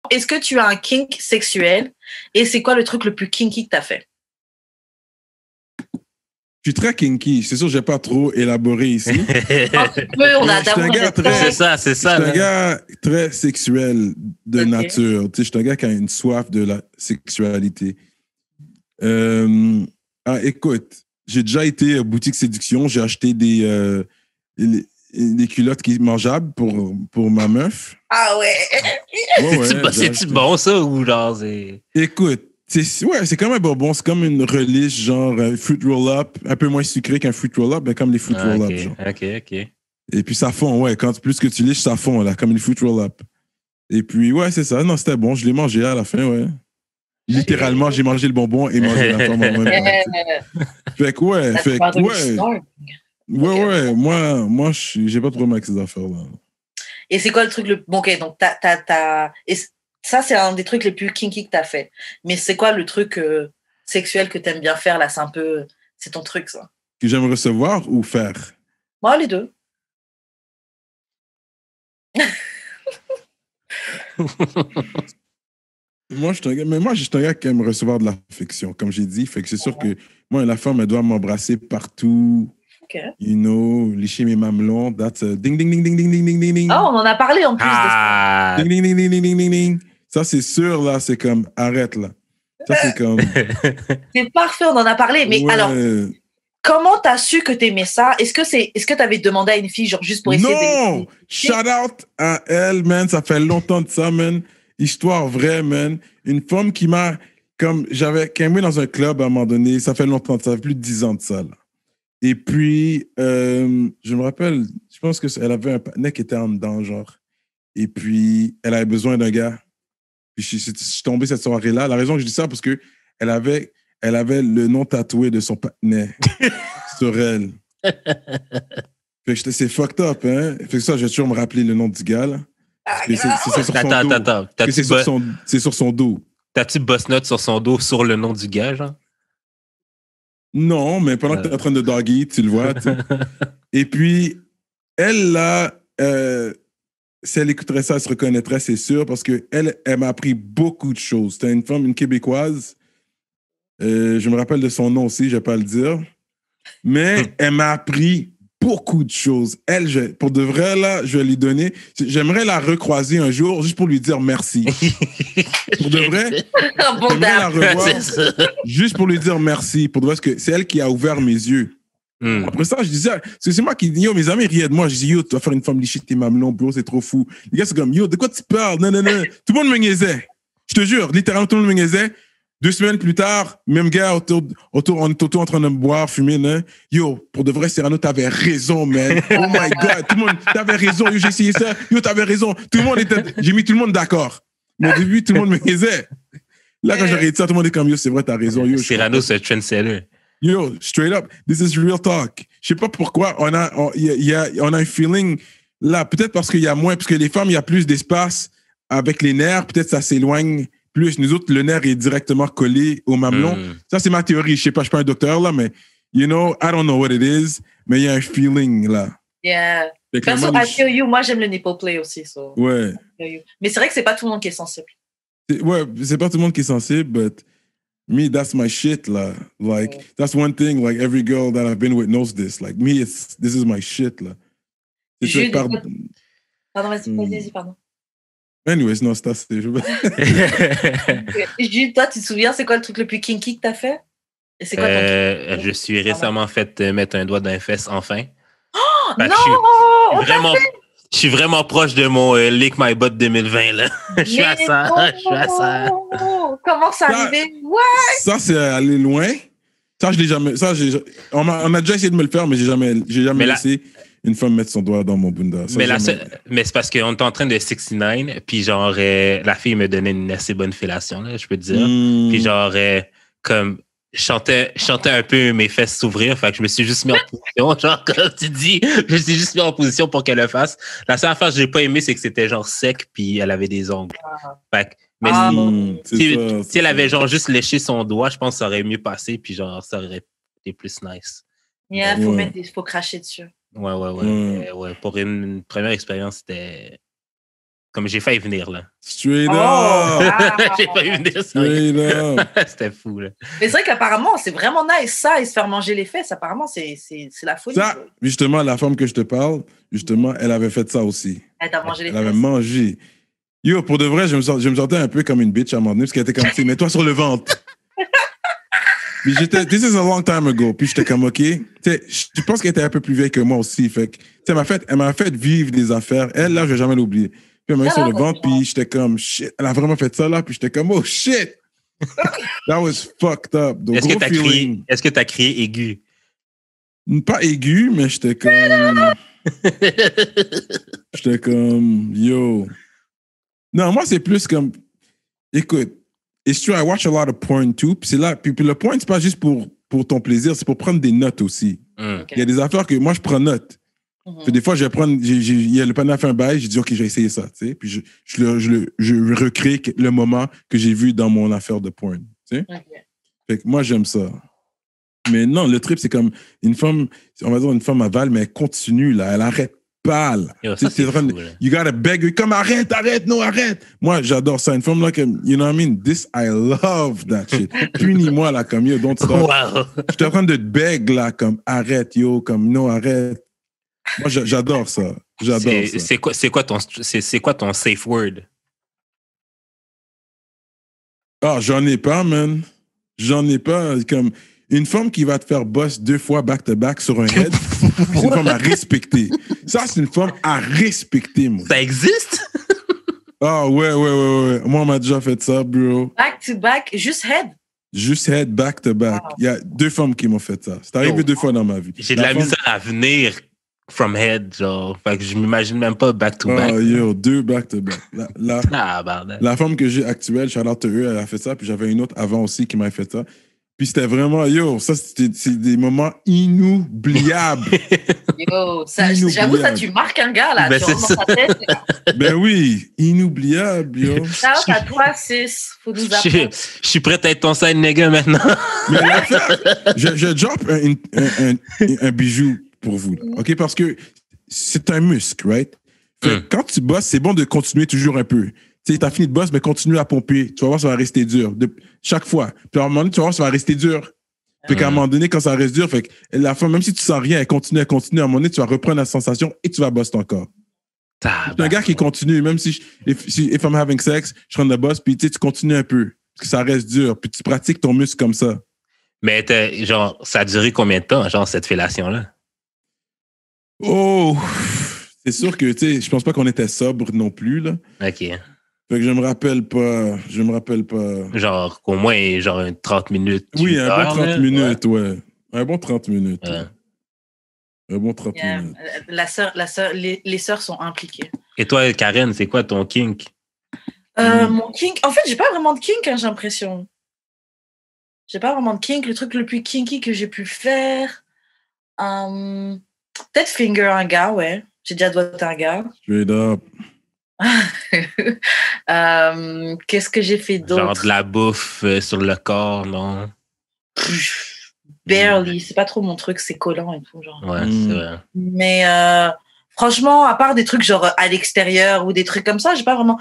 est-ce que tu as un kink sexuel et c'est quoi le truc le plus kinky que t'as fait? Je suis très kinky. C'est sûr, je vais pas trop élaborer ici. On a C'est ça. Je suis un gars très sexuel de nature. Tu sais, je suis un gars qui a une soif de la sexualité. Écoute, j'ai déjà été à boutique séduction. J'ai acheté des culottes qui mangeables pour ma meuf. Ah ouais. C'est-tu bon, ça, ou genre, c'est... Écoute, c'est comme un bonbon, c'est comme une relish, genre fruit roll-up, un peu moins sucré qu'un fruit roll-up, mais comme les fruit roll-up, genre. OK. Et puis ça fond, ouais, plus que tu liches, ça fond, là, comme les fruit roll-up. Et puis, ouais, c'est ça, non, c'était bon, je l'ai mangé à la fin, ouais. Littéralement, j'ai mangé le bonbon et mangé la forme en même temps. Fait que, ouais, moi, j'ai pas trop mal avec ces affaires-là. Et c'est quoi le truc Bon, ok, donc et ça, c'est un des trucs les plus kinky que t'as fait. Mais c'est quoi le truc sexuel que t'aimes bien faire, là? C'est ton truc, ça. Que j'aime recevoir ou faire? Moi, les deux. Moi, je suis un gars qui aime recevoir de l'affection, comme j'ai dit. Fait que c'est sûr que moi, la femme, elle doit m'embrasser partout. Okay. You know, lécher mes mamelons. That's a ding, ding, ding, ding, ding, ding, ding, ding. Oh, on en a parlé en plus de ça. Ding, ding, ding, ding, ding, ding, ding, ding. Ça, c'est sûr, là, c'est comme, arrête, là. Ça, c'est comme... C'est parfait, on en a parlé. Mais alors, comment t'as su que t'aimais ça? Est-ce que t'avais demandé à une fille, genre, juste pour essayer de... Non! Shout out à elle, man. Ça fait longtemps de ça, man. Histoire vraie, man. Une femme qui m'a... J'avais campé dans un club à un moment donné. Ça fait longtemps, ça fait plus de 10 ans de ça, là. Et puis, je me rappelle, je pense qu'elle avait un partenaire qui était en dedans, genre. Et puis, elle avait besoin d'un gars. Puis, je suis tombé cette soirée-là. La raison que je dis ça, parce que elle avait le nom tatoué de son partenaire sur elle. Fait que c'est fucked up, hein. Fait que ça, je vais toujours me rappeler le nom du gars, là. C'est sur son dos. Attends. C'est sur son dos. T'as-tu boss note sur son dos sur le nom du gars, genre? Non, mais pendant que tu es en train de doggy, tu le vois. Et puis, elle, là, si elle écouterait ça, elle se reconnaîtrait, c'est sûr, parce qu'elle m'a appris beaucoup de choses. C'était une femme, une Québécoise. Je me rappelle de son nom aussi, je ne vais pas le dire. Mais elle m'a appris beaucoup de choses. Elle, pour de vrai, là, je vais lui donner... J'aimerais la recroiser un jour, juste pour lui dire merci. Pour de vrai, j'aimerais la revoir, juste pour lui dire merci. Pour de vrai, parce que c'est elle qui a ouvert mes yeux. Après ça, je disais... C'est moi qui dis, yo, mes amis riaient de moi. Je dis, yo, tu vas faire une femme lichée tes mamelons, bro, c'est trop fou. Les gars, c'est comme, yo, de quoi tu parles? Non. Tout le monde me niaisait. Je te jure, littéralement, tout le monde me niaisait. 2 semaines plus tard, même gars, on est autour en train de boire, fumer, hein. Yo, pour de vrai, Cyrano, t'avais raison, man. Oh my God, tout le monde, t'avais raison. Yo, j'ai essayé ça. Yo, t'avais raison. J'ai mis tout le monde d'accord. Mais au début, tout le monde me niaisait. Là, quand j'ai dit ça, tout le monde est comme, yo, c'est vrai, t'as raison. Yo, Cyrano, c'est un trendsetter. Yo, straight up, this is real talk. Je sais pas pourquoi on a un feeling là, peut-être parce qu'il y a moins, parce que les femmes, il y a plus d'espace avec les nerfs, peut-être ça s'éloigne plus. Nous autres, le nerf est directement collé au mamelon. Ça, c'est ma théorie. Je sais pas, je suis pas un docteur là, mais you know, I don't know what it is, mais il y a un feeling là. Yeah. Perso, I feel you. Moi, j'aime le nipple play aussi. So. Ouais. Mais c'est vrai que c'est pas tout le monde qui est sensible. Ouais, c'est pas tout le monde qui est sensible, but me, that's my shit, là. Like, that's one thing, like, every girl that I've been with knows this. Like, me, this is my shit, là. Pardon, vas-y, pardon. Anyways, non, c'est assez. Jules, toi, tu te souviens, c'est quoi le truc le plus kinky que t'as fait? Et c'est quoi ton je suis récemment fait mettre un doigt dans les fesses, enfin. Oh, non! Je suis vraiment proche de mon Lick My Butt 2020, là. Je suis à ça. Comment ça arrivé? Ouais! Ça, c'est aller loin. Ça, je l'ai jamais... On a déjà essayé de me le faire, mais j'ai jamais laissé une femme mettre son doigt dans mon bunda. Ça, mais c'est parce qu'on était en train de 69, puis genre, la fille me donnait une assez bonne fellation, là, je peux te dire. Puis genre, comme... Je chantais un peu mes fesses s'ouvrir, fait que je me suis juste mis en position, genre, comme tu dis, je me suis juste mis en position pour qu'elle le fasse. La seule affaire que j'ai pas aimé, c'est que c'était genre sec, puis elle avait des ongles. Fait que, mais si elle avait genre juste léché son doigt, je pense que ça aurait mieux passé, puis genre, ça aurait été plus nice. Yeah, faut cracher dessus. Ouais. Pour une première expérience, c'était Comme j'ai failli venir, là. Straight up! J'ai failli venir, Straight up! C'était fou, là. Mais c'est vrai qu'apparemment, c'est vraiment nice, ça, et se faire manger les fesses, apparemment, c'est la folie. Ça, justement, la femme que je te parle, justement, elle avait fait ça aussi. Elle t'a mangé les Elle fesses. avait mangé. Yo, pour de vrai, je me sentais un peu comme une bitch à un moment donné, parce qu'elle était comme, tu sais, mets-toi sur le ventre. Puis this is a long time ago. Puis j'étais comme, OK. Tu sais, je pense qu'elle était un peu plus vieille que moi aussi. Fait que, tu sais, elle m'a fait vivre des affaires. Elle, là, je vais jamais l'oublier. Puis elle m'a mis sur le ventre, puis j'étais comme, shit. Elle a vraiment fait ça, là. Puis j'étais comme, oh, shit. That was fucked up. Donc, est-ce que t'as crié aigu? Pas aigu, mais j'étais comme... J'étais comme, yo. Non, moi, c'est plus comme, écoute, it's true, I watch a lot of porn too. Puis c'est là, puis le porn, c'est pas juste pour ton plaisir, c'est pour prendre des notes aussi. Okay. Il y a des affaires que moi, je prends note. Puis des fois, je vais prendre, il y a le panneau a fait un bail, j'ai dit, OK, j'ai essayé ça, tu sais. Puis je recrée le moment que j'ai vu dans mon affaire de porn, tu sais. Okay. Fait que moi, j'aime ça. Mais non, le trip, c'est comme une femme, on va dire une femme avale, mais elle continue, là, elle arrête pas, là. Yo, ça, c'est fou, là. You gotta beg, comme arrête, non, arrête. Moi, j'adore ça. Une femme, là, comme, you know what I mean? I love that shit. Punis-moi, là, comme, yo, don't stop. Wow. Je suis en train de te beg, là, comme, arrête, yo, comme, non, arrête. Moi, j'adore ça. J'adore ça. C'est quoi ton safe word? Ah, j'en ai pas, man. J'en ai pas. Comme, une femme qui va te faire boss 2 fois back-to-back sur un head, c'est une femme à respecter. Ça, c'est une femme à respecter, moi. Ça existe? Ah, ouais. Moi, on m'a déjà fait ça, bro. Back-to-back, juste head? Juste head, back-to-back. Wow. Il y a 2 femmes qui m'ont fait ça. C'est arrivé 2 fois dans ma vie. J'ai de la misère à venir from head, genre. Fait que je m'imagine même pas back-to-back. Oh, yo, 2 back-to-back. La femme que j'ai actuelle, shout-out to her, elle a fait ça. Puis j'avais une autre avant aussi qui m'avait fait ça. Puis c'était vraiment, yo, ça, c'est des moments inoubliables. Yo, j'avoue, ça, tu marques un gars, là. Ben, tu remontes ta tête. Ben oui, inoubliable, yo. Shout à toi, sis. Faut nous apprendre. Je suis prêt à être ton side nigga maintenant. Mais je drop un bijou pour vous, OK? Parce que c'est un muscle, right? Quand tu bosses, c'est bon de continuer toujours un peu. Tu sais, t'as fini de boss, mais continue à pomper. Tu vas voir, ça va rester dur. Chaque fois. Puis à un moment donné, tu vas voir, ça va rester dur. Fait qu'à un moment donné, quand ça reste dur, fait que la femme, même si tu sens rien, elle continue. À un moment donné, tu vas reprendre la sensation et tu vas bosser ton corps. C'est un gars qui continue, même si if I'm having sex, je rentre de boss, puis tu continues un peu. Parce que ça reste dur. Puis tu pratiques ton muscle comme ça. Mais genre, ça a duré combien de temps, genre, cette fellation-là? Oh! C'est sûr que, tu sais, je pense pas qu'on était sobre non plus, là. OK. Fait que je me rappelle pas. Genre, au moins, genre, 30 minutes. Oui, un bon 30 minutes, ouais. Un bon 30 minutes. Ouais. Un bon 30 minutes. Les sœurs sont impliquées. Et toi, Karen, c'est quoi ton kink? Mon kink, en fait, j'ai pas vraiment de kink, hein, j'ai l'impression. J'ai pas vraiment de kink. Le truc le plus kinky que j'ai pu faire, peut-être finger un gars, ouais. J'ai déjà doigté un gars. Straight up. Qu'est-ce que j'ai fait d'autre? Genre de la bouffe sur le corps, non? Barely. C'est pas trop mon truc, c'est collant et tout. Genre. Ouais, c'est vrai. Mais franchement, à part des trucs genre à l'extérieur ou des trucs comme ça, j'ai pas vraiment.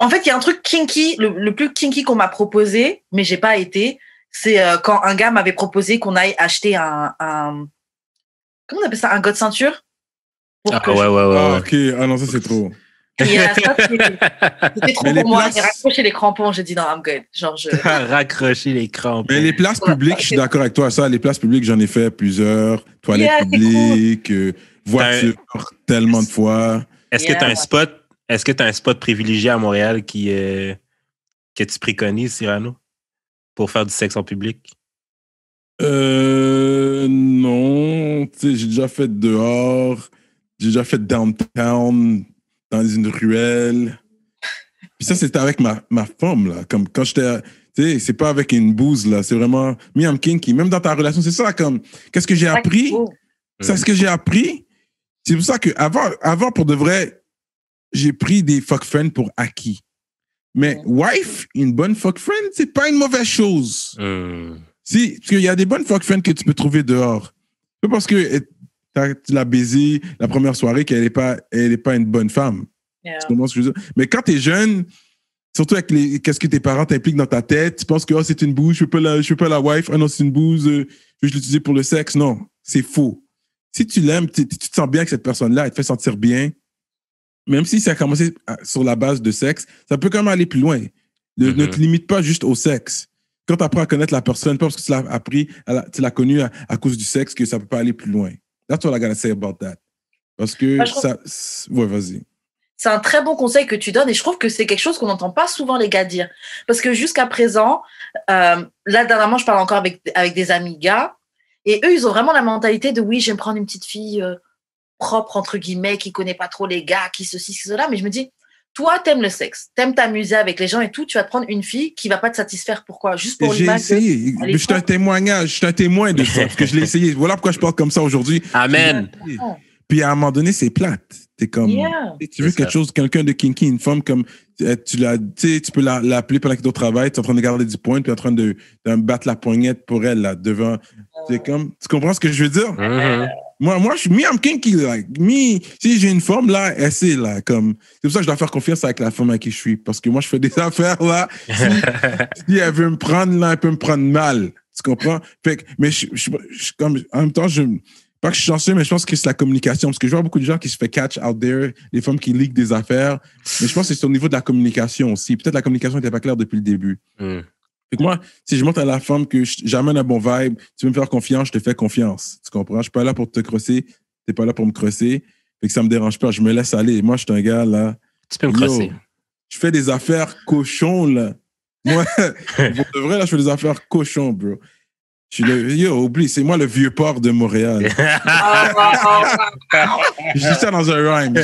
En fait, il y a un truc kinky, le plus kinky qu'on m'a proposé, mais j'ai pas été. C'est quand un gars m'avait proposé qu'on aille acheter un comment on appelle ça? Un god ceinture? Ouais. Ah, ok. Ah non, ça, c'est trop. C'était trop pour moi. J'ai raccroché les crampons. J'ai dit non, I'm good. Genre, raccrocher les crampons. Mais les places publiques, je suis d'accord avec toi. Ça, les places publiques, j'en ai fait plusieurs. Toilettes publiques, cool. Voitures, tellement de fois. Est-ce que tu as un spot privilégié à Montréal que tu préconises, Cyrano, pour faire du sexe en public? Non. Tu sais, j'ai déjà fait dehors. J'ai déjà fait downtown, dans une ruelle. Puis ça, c'était avec ma femme, là. Comme quand j'étais... Tu sais, c'est pas avec une bouse, là. C'est vraiment... Me, I'm kinky. Même dans ta relation, c'est ça, comme... Qu'est-ce que j'ai appris? C'est ce que j'ai appris. C'est pour ça que avant, pour de vrai, j'ai pris des fuck friends pour acquis. Mais wife, une bonne fuck friend, c'est pas une mauvaise chose. Si, parce qu'il y a des bonnes fuck friends que tu peux trouver dehors. C'est pas parce que tu l'as baisé la première soirée qu'elle est pas une bonne femme. Yeah. Tu comprends ce que je veux dire? Mais quand t'es jeune, surtout avec qu'est-ce que tes parents t'impliquent dans ta tête, tu penses que c'est une bouse, je veux pas la wife, non, c'est une bouse, je vais l'utiliser pour le sexe. Non, c'est faux. Si tu l'aimes, tu te sens bien avec cette personne-là, elle te fait sentir bien, même si ça a commencé sur la base de sexe, ça peut quand même aller plus loin. Ne te limite pas juste au sexe. Quand tu apprends à connaître la personne, pas parce que tu l'as appris, tu l'as connue à cause du sexe, que ça peut pas aller plus loin. That's what I gotta say about that. Parce que ouais, vas-y. C'est un très bon conseil que tu donnes et je trouve que c'est quelque chose qu'on n'entend pas souvent les gars dire. Parce que jusqu'à présent, là, dernièrement, je parle encore avec des amis gars et eux, ils ont vraiment la mentalité de oui, je vais me prendre une petite fille propre, entre guillemets, qui connaît pas trop les gars, qui ceci, cela. Mais je me dis, toi, t'aimes le sexe, t'aimes t'amuser avec les gens et tout, tu vas te prendre une fille qui va pas te satisfaire. Pourquoi? Juste pour l'image. J'ai essayé. Je suis un témoignage, je suis un témoin de ça, parce que je l'ai essayé. Voilà pourquoi je parle comme ça aujourd'hui. Amen. Puis à un moment donné, c'est plate. T'es comme, tu veux quelque chose, quelqu'un de kinky, une femme comme, tu peux l'appeler pendant que tu es au travail, tu es en train de garder du point, tu es en train de battre la poignette pour elle, là, devant. C'est comme, tu comprends ce que je veux dire? Moi, I'm kinky, like, si j'ai une femme, là, elle sait, là, comme, c'est pour ça que je dois faire confiance avec la femme avec qui je suis, parce que moi, je fais des affaires, là, si elle veut me prendre, là, elle peut me prendre mal. Tu comprends? Fait que, mais comme, en même temps, pas que je suis chanceux, mais je pense que c'est la communication. Parce que je vois beaucoup de gens qui se font catch out there, les femmes qui leak des affaires. Mais je pense que c'est au niveau de la communication aussi. Peut-être la communication n'était pas claire depuis le début. Fait que moi, si je montre à la femme que j'amène un bon vibe, tu veux me faire confiance, je te fais confiance. Tu comprends? Je suis pas là pour te crosser, t'es pas là pour me crosser. Fait que ça me dérange pas, je me laisse aller. Moi, je suis un gars, là. Tu peux me crosser. Je fais des affaires cochons, là. Moi, pour de vrai, là, je fais des affaires cochons, bro. Oublie, c'est moi le vieux port de Montréal. Je dis ça dans un rhyme.